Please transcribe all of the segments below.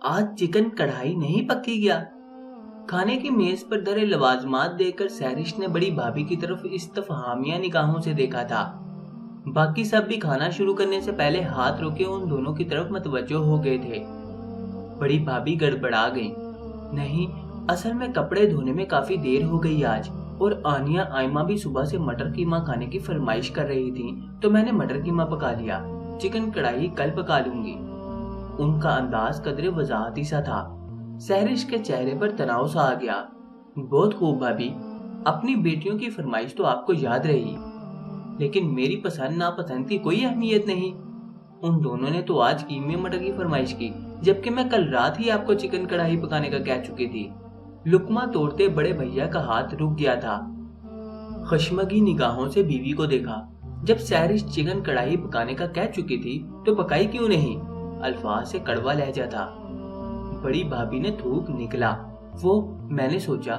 आज चिकन कढ़ाई नहीं पकी क्या? खाने की मेज पर धरे लवाजमात देखकर सहरिश ने बड़ी भाभी की तरफ इस्तफहामिया निगाहों से देखा था। बाकी सब भी खाना शुरू करने से पहले हाथ रोके उन दोनों की तरफ मतवज्जो हो गए थे। बड़ी भाभी गड़बड़ा गई। नहीं, असल में कपड़े धोने में काफी देर हो गई आज, और आनिया आयमा भी सुबह से मटर कीमा खाने की फरमाइश कर रही थी, तो मैंने मटर कीमा पका लिया। चिकन कढ़ाई कल पका लूंगी। उनका अंदाज कदरे वजाहती सा था। सहरिश के चेहरे पर तनाव सा आ गया। बहुत खूब भाभी, अपनी बेटियों की फरमाइश तो आपको याद रही, लेकिन मेरी पसंद नापसंद की कोई अहमियत नहीं। उन दोनों ने तो आज कीमे मटर की फरमाइश की, जबकि मैं कल रात ही आपको चिकन कढ़ाई पकाने का कह चुकी थी। लुकमा तोड़ते बड़े भैया का हाथ रुक गया था। खशमगी निगाहों से बीवी को देखा। जब सहरिश चिकन कढ़ाई पकाने का कह चुकी थी तो पकाई क्यों नहीं? अल्फाज से कड़वा लहजा था। बड़ी भाभी ने थूक निकला। मैंने सोचा,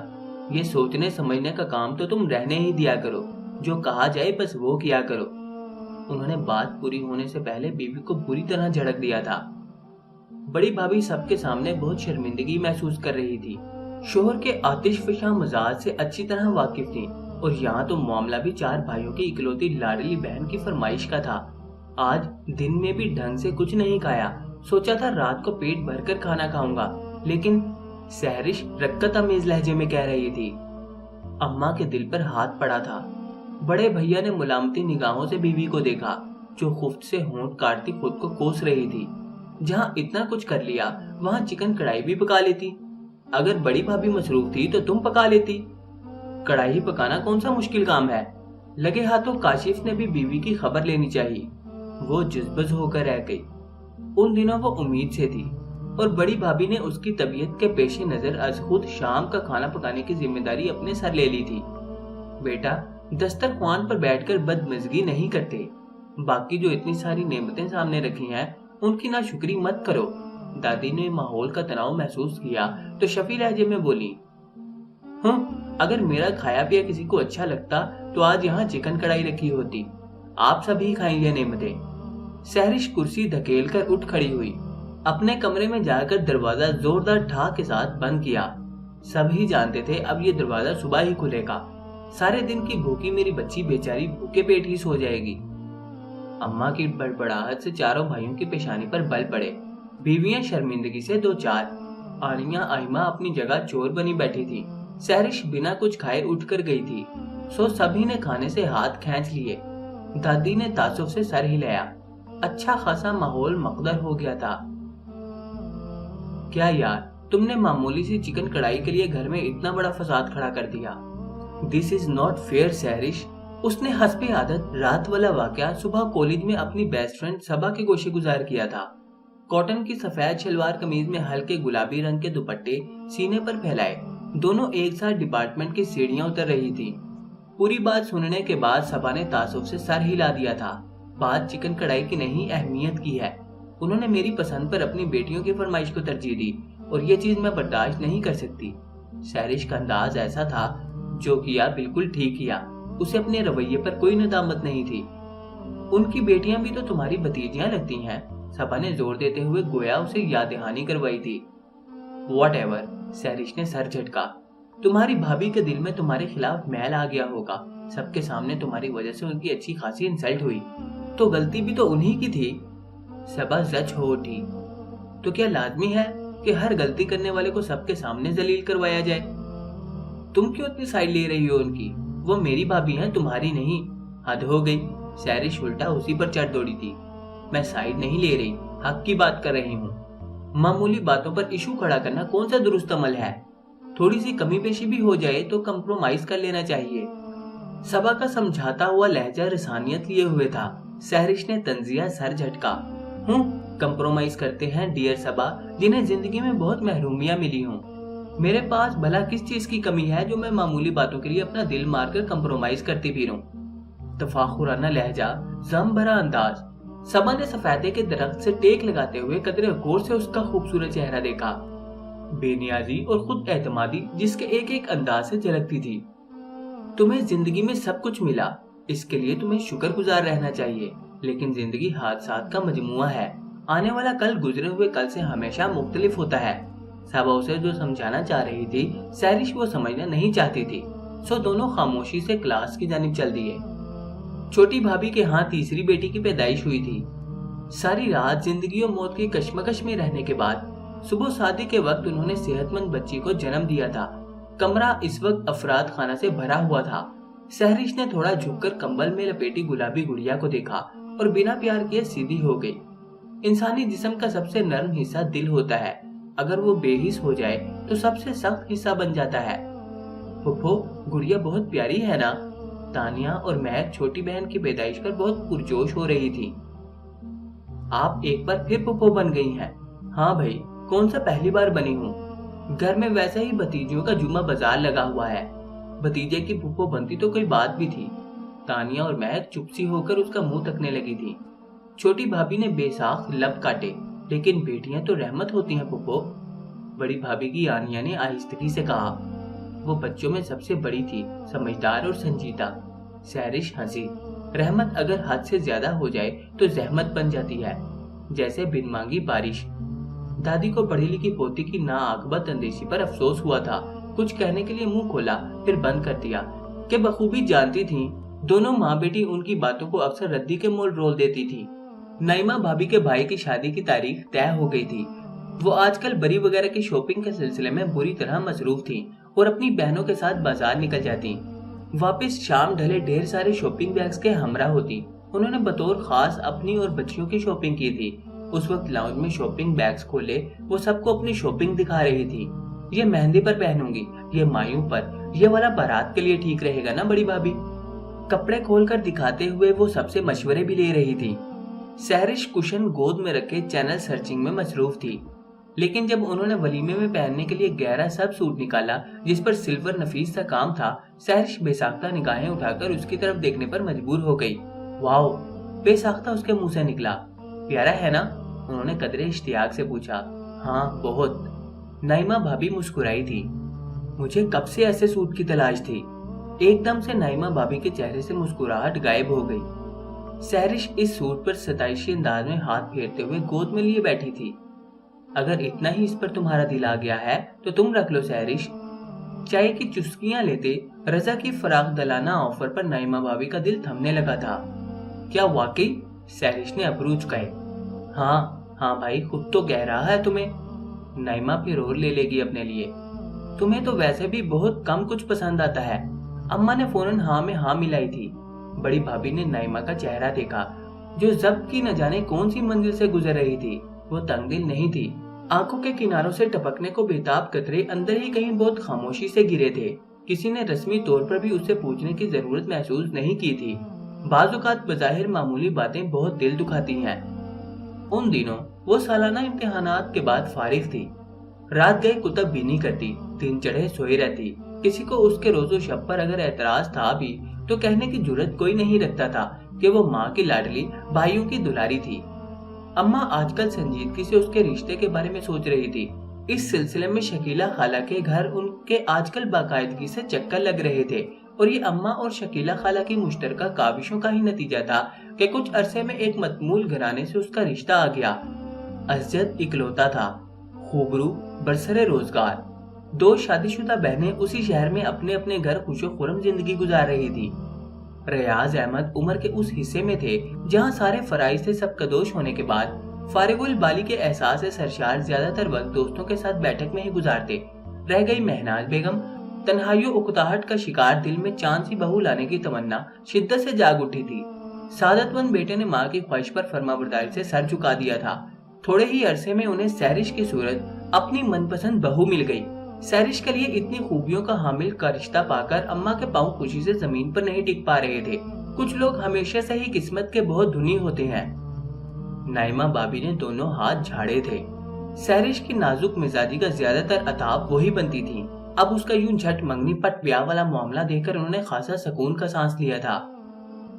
ये सोचने समझने का काम तो तुम रहने ही दिया करो, जो कहा जाए बस वो किया करो। उन्होंने बात पूरी होने से पहले बीवी को बुरी तरह झड़क दिया था। बड़ी भाभी सबके सामने बहुत शर्मिंदगी महसूस कर रही थी। शोहर के आतिशफशा मजाज से अच्छी तरह वाकिफ थी, और यहाँ तो मामला भी चार भाइयों की इकलौती लाडली बहन की फरमाइश का था। आज दिन में भी ढंग से कुछ नहीं खाया। सोचा था रात को पेट भरकर खाना खाऊंगा, लेकिन सहरिश रक्कत अमेज लहजे में कह रही थी। अम्मा के दिल पर हाथ पड़ा था। बड़े भैया ने मुलामती निगाहों से बीवी को देखा, जो खुफ्त से होंठ काटती खुद को कोस रही थी। जहाँ इतना कुछ कर लिया, वहाँ चिकन कढ़ाई भी पका लेती। अगर बड़ी भाभी मसरूफ थी तो तुम पका लेती। कढ़ाई पकाना कौन सा मुश्किल काम है? लगे हाथों काशिफ ने भी बीवी की खबर लेनी चाहिए। वो जुज्बज होकर रह गई। उन दिनों वो उम्मीद से थी, और बड़ी भाभी ने उसकी तबीयत के पेश नजर अज खुद शाम का खाना पकाने की जिम्मेदारी अपने सर ले ली थी। बेटा, दस्तरख्वान पर बैठकर बदमजगी नहीं करते। बाकी जो इतनी सारी नेमतें सामने रखी हैं, उनकी नाशुक्री मत करो। दादी ने माहौल का तनाव महसूस किया तो शफी लहजे में बोली, अगर मेरा खाया पिया किसी को अच्छा लगता तो आज यहाँ चिकन कढ़ाई रखी होती। आप सभी खाएंगे नेमतें। सहरिश कुर्सी धकेल कर उठ खड़ी हुई। अपने कमरे में जाकर दरवाजा जोरदार ठा के साथ बंद किया। सभी जानते थे अब ये दरवाजा सुबह ही खुलेगा। सारे दिन की भूखी मेरी बच्ची बेचारी भूखे पेट ही सो जाएगी। अम्मा की बड़बड़ाहट से चारों भाइयों की पेशानी पर बल पड़े। बीवियां शर्मिंदगी से दो चार। आनिया आइमा अपनी जगह चोर बनी बैठी थी। सहरिश बिना कुछ खाए उठकर गई थी, सो सभी ने खाने से हाथ खींच लिए। दादी ने तासुफ से सर हिलाया। अच्छा खासा माहौल मकदर हो गया था। क्या यार, तुमने मामूली सी चिकन कढ़ाई के लिए घर में इतना बड़ा फसाद खड़ा कर दिया। This is not fair Sahrish. उसने हस्बे आदत रात वाला वाकया सुबह कॉलेज में अपनी बेस्ट फ्रेंड सबा के गोशे गुजार किया था। कॉटन की सफेद शलवार कमीज में हल्के गुलाबी रंग के दुपट्टे सीने पर फैलाए, दोनों एक साथ डिपार्टमेंट की सीढ़ियां उतर रही थी। पूरी बात सुनने के बाद सबा ने तासुफ से सर हिला दिया था। बात चिकन कढ़ाई की नहीं, अहमियत की है। उन्होंने मेरी पसंद पर अपनी बेटियों की फरमाइश को तरजीह दी, और ये चीज मैं बर्दाश्त नहीं कर सकती। सहरिश का अंदाज ऐसा था, जो किया बिल्कुल ठीक किया। उसे अपने रवैये पर कोई नदामत नहीं थी। उनकी बेटियां भी तो तुम्हारी भतीजियां लगती हैं, सबा ने जोर देते हुए गोया उसे याद दहानी करवाई थी। व्हाटएवर, सहरिश ने सर झटका। तुम्हारी भाभी के दिल में तुम्हारे खिलाफ मैल आ गया होगा। सबके सामने तुम्हारी वजह से उनकी अच्छी खासी इंसल्ट हुई, तो गलती भी तो उन्हीं की थी। सबा जज हो उठी। तो क्या लाजमी है कि हर गलती करने वाले को सबके सामने जलील करवाया जाए? तुम क्यों इतनी साइड ले रही हो उनकी? वो मेरी भाभी हैं, तुम्हारी नहीं। हद हो गई। सहरिश उल्टा उसी पर चढ़ दौड़ी थी। मैं साइड नहीं ले रही, हक की बात कर रही हूँ। मामूली बातों पर इशू खड़ा करना कौन सा दुरुस्त अमल है? थोड़ी सी कमी पेशी भी हो जाए तो कंप्रोमाइज कर लेना चाहिए। सबा का समझाता हुआ लहजा रसानियत लिए हुए था। सहरिश ने तंजिया सर झटका। कंप्रोमाइज करते हैं डियर सबा, जिन्हें जिंदगी में बहुत महरूमियां मिली हों। मेरे पास भला किस चीज की कमी है जो मैं मामूली बातों के लिए अपना दिल मारकर कंप्रोमाइज करती फिरूं? तफाखुराना लहजा, जम भरा अंदाज। सबा ने सफेदे के दरख्त से टेक लगाते हुए कदरे गौर से उसका खूबसूरत चेहरा देखा। बेनियाजी और खुद एतमादी जिसके एक एक अंदाज से झलकती थी। तुम्हें जिंदगी में सब कुछ मिला, इसके लिए तुम्हें शुक्रगुजार रहना चाहिए, लेकिन जिंदगी हादसात का मजमुआ है। आने वाला कल गुजरे हुए कल से हमेशा मुख्तलिफ होता है। सबा उसे जो समझाना चाह रही थी सहरिश वो समझना नहीं चाहती थी, सो दोनों खामोशी से क्लास की जानिब चल दिए। छोटी भाभी के यहाँ तीसरी बेटी की पैदाइश हुई थी। सारी रात जिंदगी और मौत की कश्मकश में रहने के बाद सुबह शादी के वक्त उन्होंने सेहतमंद बच्ची को जन्म दिया था। कमरा इस वक्त अफराद खाना से भरा हुआ था। सहरिश ने थोड़ा झुककर कंबल में लपेटी गुलाबी गुड़िया को देखा और बिना प्यार किए सीधी हो गई। इंसानी जिस्म का सबसे नर्म हिस्सा दिल होता है, अगर वो बेहिस हो जाए तो सबसे सख्त हिस्सा बन जाता है। फुफ्फो, गुड़िया बहुत प्यारी है ना? तानिया और महक छोटी बहन की पैदाइश पर बहुत पुरजोश हो रही थी। आप एक बार फिर फुफ्फो बन गई हैं। हाँ भाई, कौन सा पहली बार बनी हूँ। घर में वैसे ही भतीजियों का जुम्मा बाजार लगा हुआ है। भतीजे की फुफ्फो बनती तो कोई बात भी थी। तानिया और महक चुपसी होकर उसका मुंह तकने लगी थी। छोटी भाभी ने बेसाख लब काटे, लेकिन बेटियां तो रहमत होती हैं फुफ्फो। बड़ी भाभी की आनिया ने आहिस्तगी से कहा। वो बच्चों में सबसे बड़ी थी, समझदार और संजीदा। सहरिश हंसी। रहमत अगर हद से ज्यादा हो जाए तो जहमत बन जाती है, जैसे बिन मांगी बारिश। दादी को पढ़ी लिखी पोती की नाआकबत अंदेशी पर अफसोस हुआ था। कुछ कहने के लिए मुंह खोला, फिर बंद कर दिया कि बखूबी जानती थी दोनों माँ बेटी उनकी बातों को अक्सर रद्दी के मोल रोल देती थी। नाइमा भाभी के भाई की शादी की तारीख तय हो गई थी। वो आजकल बरी वगैरह की शॉपिंग के सिलसिले में बुरी तरह मसरूफ थी और अपनी बहनों के साथ बाजार निकल जाती। वापस शाम ढले ढेर सारे शॉपिंग बैग्स के हमरा होती। उन्होंने बतौर खास अपनी और बच्चियों की शॉपिंग की थी। उस वक्त लाउंज में शॉपिंग बैग्स खोले वो सबको अपनी शॉपिंग दिखा रही थी। ये मेहंदी पर पहनूंगी, ये मायूं पर, ये वाला बारात के लिए ठीक रहेगा ना बड़ी भाभी। कपड़े खोलकर दिखाते हुए वो सबसे मशवरे भी ले रही थी। सहरिश कुशन गोद में रखे चैनल सर्चिंग में मसरूफ थी, लेकिन जब उन्होंने वलीमे में पहनने के लिए गहरा सब सूट निकाला जिस पर सिल्वर नफीस सा काम था, सहरिश बेसाख्ता निगाहें उठाकर उसकी तरफ देखने पर मजबूर हो गई। वाओ, बेसाख्ता उसके मुंह से निकला। प्यारा है ना? उन्होंने कदरे इश्तियाक से पूछा। हाँ बहुत। नाइमा भाभी मुस्कुराई थी। मुझे कब से ऐसे सूट की तलाश थी। एकदम से नाइमा भाभी के चेहरे से मुस्कुराहट गायब हो गई। सहरिश इस सूट पर सताइशी अंदाज में हाथ फेरते हुए गोद में लिए बैठी थी। अगर इतना ही इस पर तुम्हारा दिल आ गया है तो तुम रख लो सहरिश। चाय की चुस्कियां लेते रजा की फराख दलाना ऑफर पर नाइमा भाभी का दिल थमने लगा था। क्या वाकई? सहरिश ने अबरू चुकाए। हाँ भाई, खुद तो कह रहा है तुम्हें। नाइमा फिर और ले लेगी अपने लिए। तुम्हें तो वैसे भी बहुत कम कुछ पसंद आता है। अम्मा ने फौरन हाँ में हाँ मिलाई थी। बड़ी भाभी ने नाइमा का चेहरा देखा, जो जब्त की न जाने कौन सी मंजिल से गुजर रही थी। वो तंगदिल नहीं थी। आंखों के किनारों से टपकने को बेताब कतरे अंदर ही कहीं बहुत खामोशी से गिरे थे। किसी ने रस्मी तौर पर भी उससे पूछने की जरूरत महसूस नहीं की थी। बाजुकात बज़ाहिर मामूली बातें बहुत दिल दुखाती हैं। उन दिनों वो सालाना इम्तिहानात के बाद फारिग थी। रात गए कुतब बीनी करती, दिन चढ़े सोई रहती। किसी को उसके रोजो शब पर अगर एतराज था भी तो कहने की जुर्रत कोई नहीं रखता था कि वो माँ की लाडली, भाइयों की दुलारी थी। अम्मा आजकल संजीदगी से उसके रिश्ते के बारे में सोच रही थी। इस सिलसिले में शकीला खाला के घर उनके आजकल बाकायदगी से चक्कर लग रहे थे और ये अम्मा और शकीला खाला की मुश्तरका काविशों का ही नतीजा था कि कुछ अरसे में एक मतमूल घराने से उसका रिश्ता आ गया। असजद इकलौता था, खूबरू, बरसरे रोजगार। 2 शादीशुदा बहनें उसी शहर में अपने अपने घर खुशो खुरम जिंदगी गुजार रही थी। रियाज अहमद उम्र के उस हिस्से में थे जहां सारे फराइज से सब कदोश होने के बाद फारिगुल बाली के एहसास से सरशार ज्यादातर वक्त दोस्तों के साथ बैठक में ही गुजारते। रह गई महनाज बेगम। तन्हाइयों उकताहट का शिकार दिल में चांद सी बहू लाने की तमन्ना शिद्दत से जाग उठी थी। सादतमंद बेटे ने माँ की ख्वाहिश पर फरमाबरदारी से सर झुका दिया था। थोड़े ही अरसे में उन्हें सहरिश की सूरत अपनी मनपसंद बहू मिल गई। सहरिश के लिए इतनी खूबियों का हामिल का रिश्ता पाकर अम्मा के पांव खुशी से जमीन पर नहीं टिक पा रहे थे। कुछ लोग हमेशा से ही किस्मत के बहुत धनी होते हैं। नाइमा भाभी ने दोनों हाथ झाड़े थे। सहरिश की नाजुक मिजाजी का ज्यादातर अताब वही बनती थी। अब उसका यूं झट मंगनी पट ब्याह वाला मामला देखकर उन्होंने खासा सुकून का सांस लिया था।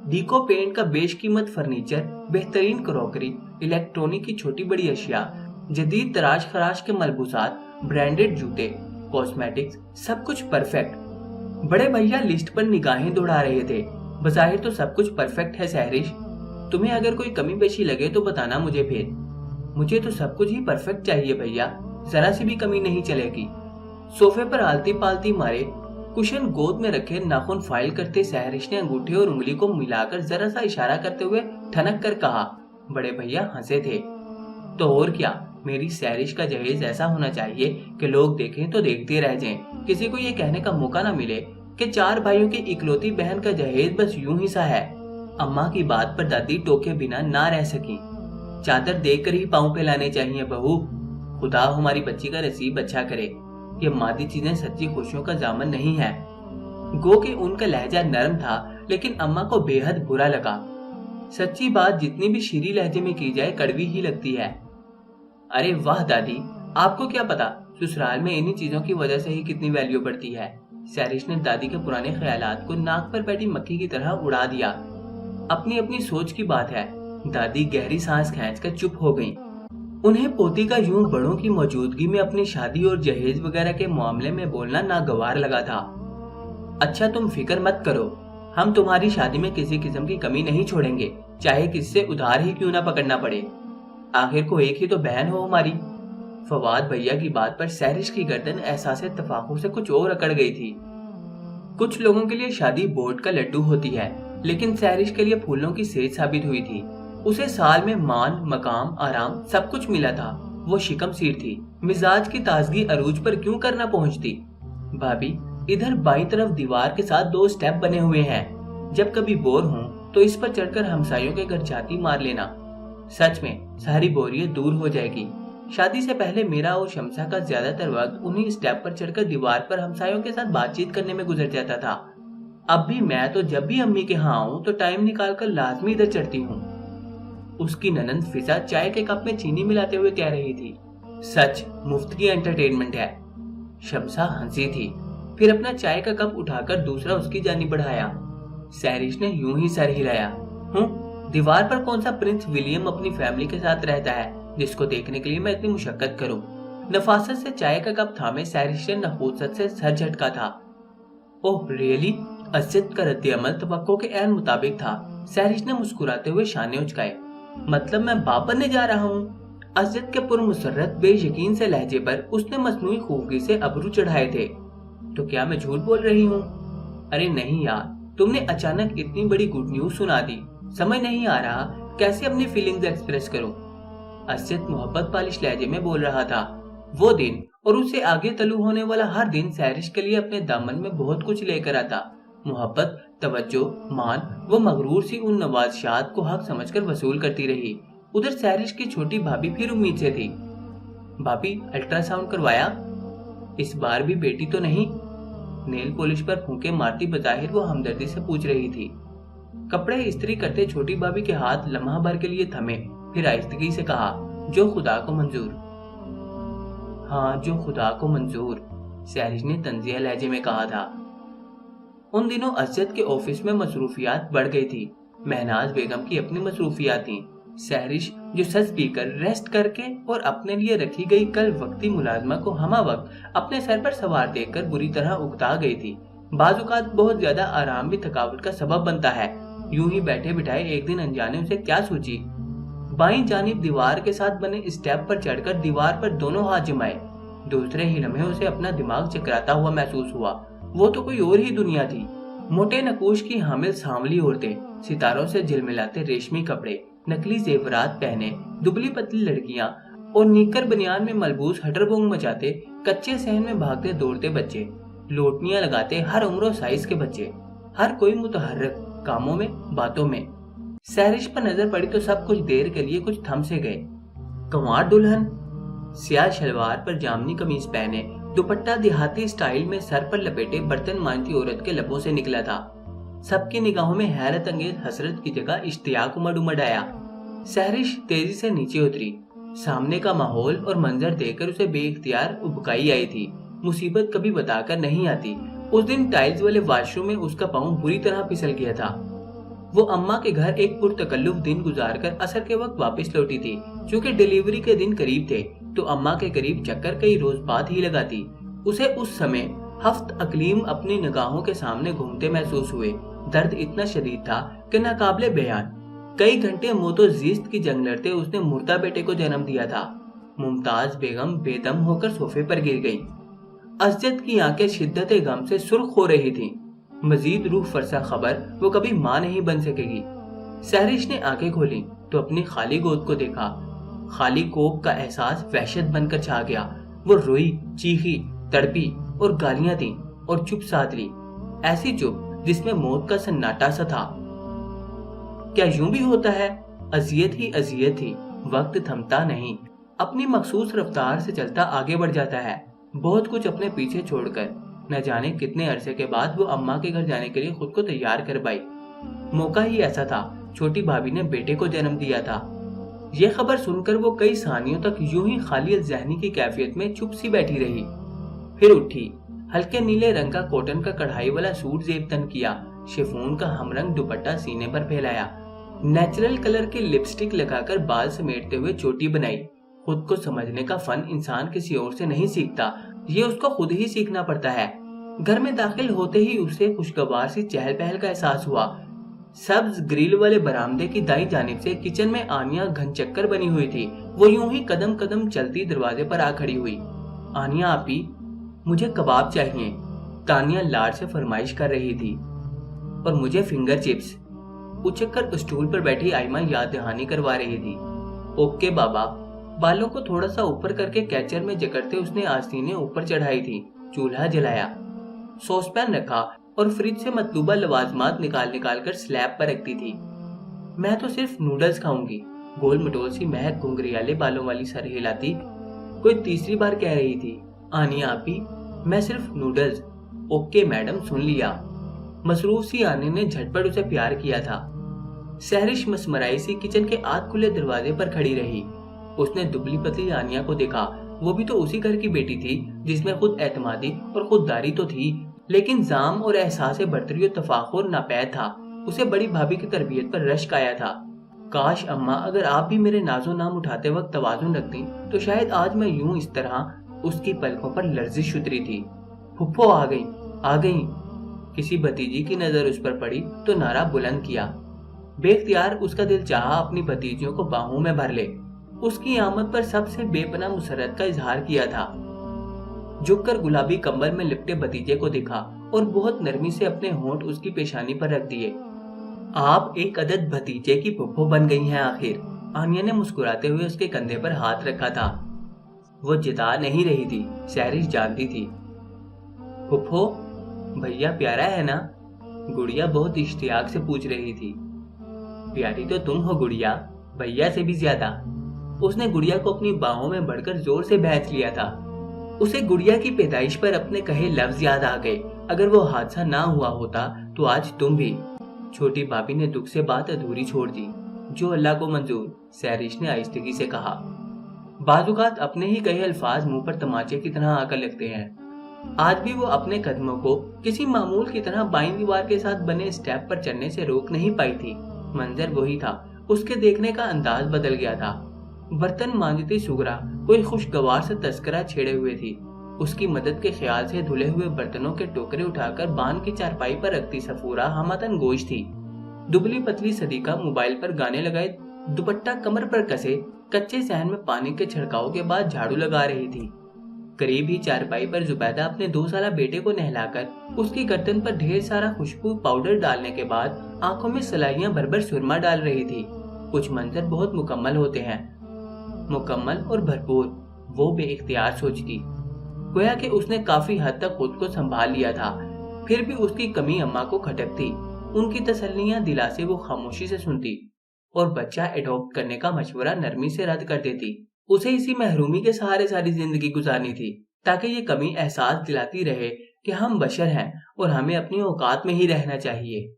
डीको पेंट का बेशकीमत फर्नीचर, बेहतरीन क्रॉकरी, इलेक्ट्रॉनिक की छोटी बड़ी अशिया, जदीद तराश खराश के मलबूसात, ब्रांडेड जूते, कॉस्मेटिक्स, सब कुछ परफेक्ट। बड़े भैया लिस्ट पर निगाहें दौड़ा रहे थे। बज़ाहिर तो सब कुछ परफेक्ट है सहरिश, तुम्हें अगर कोई कमी पेशी लगे तो बताना मुझे फिर। मुझे तो सब कुछ ही परफेक्ट चाहिए भैया, जरा सी भी कमी नहीं चलेगी। सोफे पर आलती पालती मारे कुशन गोद में रखे नाखून फाइल करते सहरिश ने अंगूठे और उंगली को मिलाकर जरा सा इशारा करते हुए ठनक कर कहा। बड़े भैया हंसे थे। तो और क्या, मेरी सहरिश का जहेज ऐसा होना चाहिए कि लोग देखें तो देखते रह जाएं, किसी को ये कहने का मौका ना मिले कि 4 भाइयों की इकलौती बहन का जहेज बस यूं ही सा है। अम्मा की बात पर दादी टोके बिना ना रह सकी। चादर देखकर ही पांव फैलाने चाहिए बहू। खुदा हमारी बच्ची का नसीब अच्छा करे। ये मादी चीजें सच्ची खुशियों का जामन नहीं है। गो के उनका लहजा नरम था, लेकिन अम्मा को बेहद बुरा लगा। सच्ची बात जितनी भी शीरी लहजे में की जाए कड़वी ही लगती है। अरे वाह दादी, आपको क्या पता ससुराल में इन्हीं चीजों की वजह से ही कितनी वैल्यू बढ़ती है। सहरिश ने दादी के पुराने ख्यालात को नाक पर बैठी मक्खी की तरह उड़ा दिया। अपनी अपनी सोच की बात है। दादी गहरी सांस खींचकर चुप हो गईं। उन्हें पोती का यूं बड़ों की मौजूदगी में अपनी शादी और जहेज वगैरह के मामले में बोलना नागवार लगा था। अच्छा तुम फिक्र मत करो, हम तुम्हारी शादी में किसी किस्म की कमी नहीं छोड़ेंगे, चाहे किससे उधार ही क्यों ना पकड़ना पड़े। आखिर को एक ही तो बहन हो हमारी। फवाद भैया की बात पर सहरिश की गर्दन एहसास तफाकुर से कुछ और अकड़ गई थी। कुछ लोगों के लिए शादी बोर्ड का लड्डू होती है, लेकिन सहरिश के लिए फूलों की सेज साबित हुई थी। उसे साल में मान, मकाम, आराम सब कुछ मिला था। वो शिकम सीर थी। मिजाज की ताजगी अरूज पर क्यों करना पहुंचती। भाभी, इधर बाईं तरफ दीवार के साथ 2 स्टेप बने हुए हैं। जब कभी बोर हूं तो इस पर चढ़कर हमसायों के घर छाती मार लेना। सच में सारी बोरियत दूर हो जाएगी। शादी से पहले मेरा और शमसा का ज्यादातर वक्त उन्हीं स्टेप पर चढ़कर दीवार पर हमसायों के साथ बातचीत करने में गुजर जाता था। अब भी मैं तो जब भी अम्मी के यहाँ आऊं तो टाइम निकाल कर लाजमी इधर चढ़ती हूँ। उसकी ननंद फिजा चाय के कप में चीनी मिलाते हुए कह रही थी। सच मुफ्त की एंटरटेनमेंट है। शमसा हंसी थी, फिर अपना चाय का कप उठाकर दूसरा उसकी जानिब बढ़ाया। सहरिश ने यूं ही सर हिलाया। दीवार पर कौन सा प्रिंस विलियम अपनी फैमिली के साथ रहता है जिसको देखने के लिए मैं इतनी मुशक्कत करूं। नफासत से चाय का कप थामे सहरिश ने नफूसत से सर झटका था। Oh really? असद का रद्द-ए-अमल तवक्को के ऐन मुताबिक था। सहरिश ने मुस्कुराते हुए शाने उचकाए। मतलब मैं बाप बनने जा रहा हूँ। असद के पुरमुसर्रत बेयकीन से लहजे पर उसने मसनूई खूबी से अबरू चढ़ाए थे। तो क्या मैं झूठ बोल रही हूँ? अरे नहीं यार, तुमने अचानक इतनी बड़ी गुड न्यूज सुना दी। समझ नहीं आ रहा कैसे अपनी फीलिंग्स एक्सप्रेस करूं। असद मोहब्बत पालिश लहजे में बोल रहा था। वो दिन और उससे आगे तलू होने वाला हर दिन सहरिश के लिए अपने दामन में बहुत कुछ लेकर आता। मोहब्बत, तवज्जो, मान व मगरूर सी उन नवाज़शात को हक समझकर वसूल करती रही। उधर सहरिश की छोटी भाभी फिर उम्मीद से थी। भाभी अल्ट्रासाउंड करवाया? इस बार भी बेटी तो नहीं? नेल पॉलिश पर फूंके मारती बजाहिर वो हमदर्दी से पूछ रही थी। कपड़े इस्त्री करते छोटी भाभी के हाथ लम्हा भर के लिए थमे, फिर आहिस्तगी से कहा, जो खुदा को मंजूर। हाँ, जो खुदा को मंजूर, सहरिश ने तंजिया लहजे में कहा था। उन दिनों असद के ऑफिस में मसरूफियात बढ़ गई थी। महनाज बेगम की अपनी मसरूफियात थी। सहरिश जो सच पीकर रेस्ट करके और अपने लिए रखी गई कल वक्ती मुलाजमा को हमा वक्त अपने सर पर सवार देखकर बुरी तरह उकता गई थी। बाजुकात बहुत ज्यादा आराम भी थकावट का सबब बनता है। यूं ही बैठे बिठाए एक दिन अनजाने उसे क्या सूझी। बाईं जानिब दीवार के साथ बने स्टेप पर चढ़कर दीवार पर दोनों हाथ जमाए। दूसरे ही लम्हे उसे अपना दिमाग चकराता हुआ महसूस हुआ। वो तो कोई और ही दुनिया थी। मोटे नकूश की हामिल सांवली औरतें, सितारों से झिलमिलाते रेशमी कपड़े, नकली जेवरात पहने दुबली पतली लड़कियां और नीकर बनियान में मलबूस हटरबोंग मचाते कच्चे सहन में भागते दौड़ते बच्चे, लोटनियां लगाते हर उम्र साइज के बच्चे, हर कोई मुतहर्रिक कामों में, बातों में। सहरिश पर नजर पड़ी तो सब कुछ देर के लिए कुछ थम से गए। कंवार दुल्हन स्याह शलवार पर जामनी कमीज पहने, दुपट्टा देहाती स्टाइल में सर पर लपेटे बर्तन मांजती औरत के लबों से निकला था। सबकी निगाहों में हैरत अंगेज हसरत की जगह इश्तियाक उमड़ उमड़ आया। सहरिश तेजी से नीचे उतरी। सामने का माहौल और मंजर देखकर उसे बेइख्तियार उबकाई आई थी। मुसीबत कभी बताकर नहीं आती। उस दिन टाइल्स वाले वॉशरूम में उसका पांव बुरी तरह फिसल गया था। वो अम्मा के घर एक पुरतकल्लुफ दिन गुजारकर असर के वक्त वापस लौटी थी। चूँकि डिलीवरी के दिन करीब थे तो अम्मा के करीब चक्कर कई रोज बाद ही लगाती। उसे उस समय हफ्त अकलीम अपनी निगाहों के सामने घूमते महसूस हुए। दर्द इतना शदीद था कि नाकाबिले बयान। कई घंटे मौतो जीस्त की जंग लड़ते उसने मुर्दा बेटे को जन्म दिया था। मुमताज बेगम बेदम होकर सोफे पर गिर गईं। असजद की आंखें शिद्दत गम से सुर्ख हो रही थीं। मजीद रूह फरसा खबर वो कभी मां नहीं बन सकेगी। सहरिश ने आंखें खोली तो अपनी खाली गोद को देखा। खाली कोख का एहसास वहशत बनकर छा गया। वो रोई, चीखी, तड़पी और गालियां दी और चुप साध ली, ऐसी चुप जिसमें मौत का सन्नाटा सा था। क्या यूं भी होता है? अजियत ही अजियत थी, वक्त थमता नहीं, अपनी मखसूस रफ्तार से चलता आगे बढ़ जाता है, बहुत कुछ अपने पीछे छोड़कर। न जाने कितने अरसे के बाद वो अम्मा के घर जाने के लिए खुद को तैयार कर पाई। मौका ही ऐसा था, छोटी भाभी ने बेटे को जन्म दिया था। ये खबर सुनकर वो कई सानियों तक यूं ही खालियत ज़हनी की कैफियत में चुप सी बैठी रही। फिर उठी, हल्के नीले रंग का कॉटन का कढ़ाई वाला सूट जेब तन किया, शिफॉन का हमरंग दुपट्टा सीने पर फैलाया, नेचुरल कलर की लिपस्टिक लगाकर बाल समेटते हुए चोटी बनाई। खुद को समझने का फन इंसान किसी और से नहीं सीखता, ये उसको खुद ही सीखना पड़ता है। घर में दाखिल होते ही उसे खुशगवार सी चहल पहल का एहसास हुआ। सब्ज ग्रिल वाले बरामदे की दाईं जानिब से किचन में आनिया घन चक्कर बनी हुई थी। वो यूं ही कदम कदम चलती दरवाजे पर आ खड़ी हुई। आनिया आपी, मुझे कबाब चाहिए, तानिया लाड से फरमाइश कर रही थी। और मुझे फिंगर चिप्स। उछक स्टूल पर बैठी आयमा याद दहानी करवा रही थी। ओके बाबा। बालों को थोड़ा सा ऊपर करके कैचर में जकड़ते उसने आस्तीनें ऊपर चढ़ाई थी। चूल्हा जलाया, सॉसपैन रखा और फ्रिज से मतलूबा लवाजमात निकाल निकाल कर स्लैब पर रखती थी। मैं तो सिर्फ नूडल्स खाऊंगी, गोल मटोल सी महक घुंघरियाले बालों वाली सर हिलाती कोई तीसरी बार कह रही थी। आनिया आपी, मैं सिर्फ नूडल्स। ओके मैडम, सुन लिया। मसरूफ सी आने ने झटपट उसे प्यार किया था। सहरिश मसमराई सी किचन के आध खुले दरवाजे पर खड़ी रही। उसने दुबली पतली आनिया को देखा। वो भी तो उसी घर की बेटी थी जिसमें खुद एतमादी और खुददारी तो थी, लेकिन जाम और एहसास बर्तरी और तफाखुर नापैद था। उसे बड़ी भाभी की तरबियत पर रश्क आया था। काश अम्मा, अगर आप भी मेरे नाजो नाम उठाते वक्त तवाजुन रखती तो शायद आज मैं यूं इस तरह। उसकी पलकों पर लर्जिश उतरी थी। फुप्पो आ गई, आ गई। किसी भतीजी की नजर उस पर पड़ी तो नारा बुलंद किया। बेख्तियार उसका दिल चाहा अपनी भतीजियों को बाहों में भर ले। उसकी आमद पर सबसे बेपनाह मुसरत का इजहार किया था। झुककर गुलाबी कंबल में लिपटे भतीजे को देखा और बहुत नरमी से अपने होंठ उसकी पेशानी पर रख दिए। आप एक अदद भतीजे की फुप्पो बन गई हैं आखिर। आनिया ने मुस्कुराते हुए उसके कंधे पर हाथ रखा था। वो जिता नहीं रही थी, सहरिश जानती थी। फुप्पो, भैया प्यारा है ना? गुड़िया बहुत इश्तियाक से पूछ रही थी। प्यारी तो तुम हो गुड़िया, भैया से भी ज्यादा। उसने गुड़िया को अपनी बाहों में बढ़कर जोर से भैंस लिया था। उसे गुड़िया की पैदाइश पर अपने कहे लफ्ज याद आ गए। अगर वो हादसा ना हुआ होता तो आज तुम भी। छोटी भाभी ने दुख से बात अधूरी छोड़ दी। जो अल्लाह को मंजूर, सहरिश ने आहिस्तगी से कहा। बाजुकात अपने ही कहे अल्फाज मुंह पर तमाचे की तरह आकर लगते हैं। आज भी वो अपने कदमों को किसी मामूल की तरह बाईं दीवार के साथ बने स्टेप पर चढ़ने से रोक नहीं पाई थी। मंजर वही था, उसके देखने का अंदाज बदल गया था। बर्तन मांजती सुगरा कोई खुशगवार से तस्करा छेड़े हुए थी। उसकी मदद के ख्याल से धुले हुए बर्तनों के टोकरे उठाकर बान की चारपाई पर रखती सफूरा हमतन गोश थी। दुबली पतली सदीका मोबाइल पर गाने लगाए दुपट्टा कमर पर कसे कच्चे सहन में पानी के छिड़काव के बाद झाड़ू लगा रही थी। करीब ही चारपाई पर जुबैदा अपने 2 साला बेटे को नहलाकर उसकी गर्दन पर ढेर सारा खुशबू पाउडर डालने के बाद आंखों में सलाइयां भर भर सुरमा डाल रही थी। कुछ मंजर बहुत मुकम्मल होते हैं, मुकम्मल और भरपूर, वो बेइख्तियार सोचती। गोया कि उसने काफी हद तक खुद को संभाल लिया था, फिर भी उसकी कमी अम्मा को खटकती। उनकी तसल्लियां दिलासे वो खामोशी से सुनती और बच्चा एडॉप्ट करने का मशवरा नरमी से रद्द कर देती। उसे इसी महरूमी के सहारे सारी जिंदगी गुजारनी थी, ताकि ये कमी एहसास दिलाती रहे कि हम बशर हैं और हमें अपनी औकात में ही रहना चाहिए।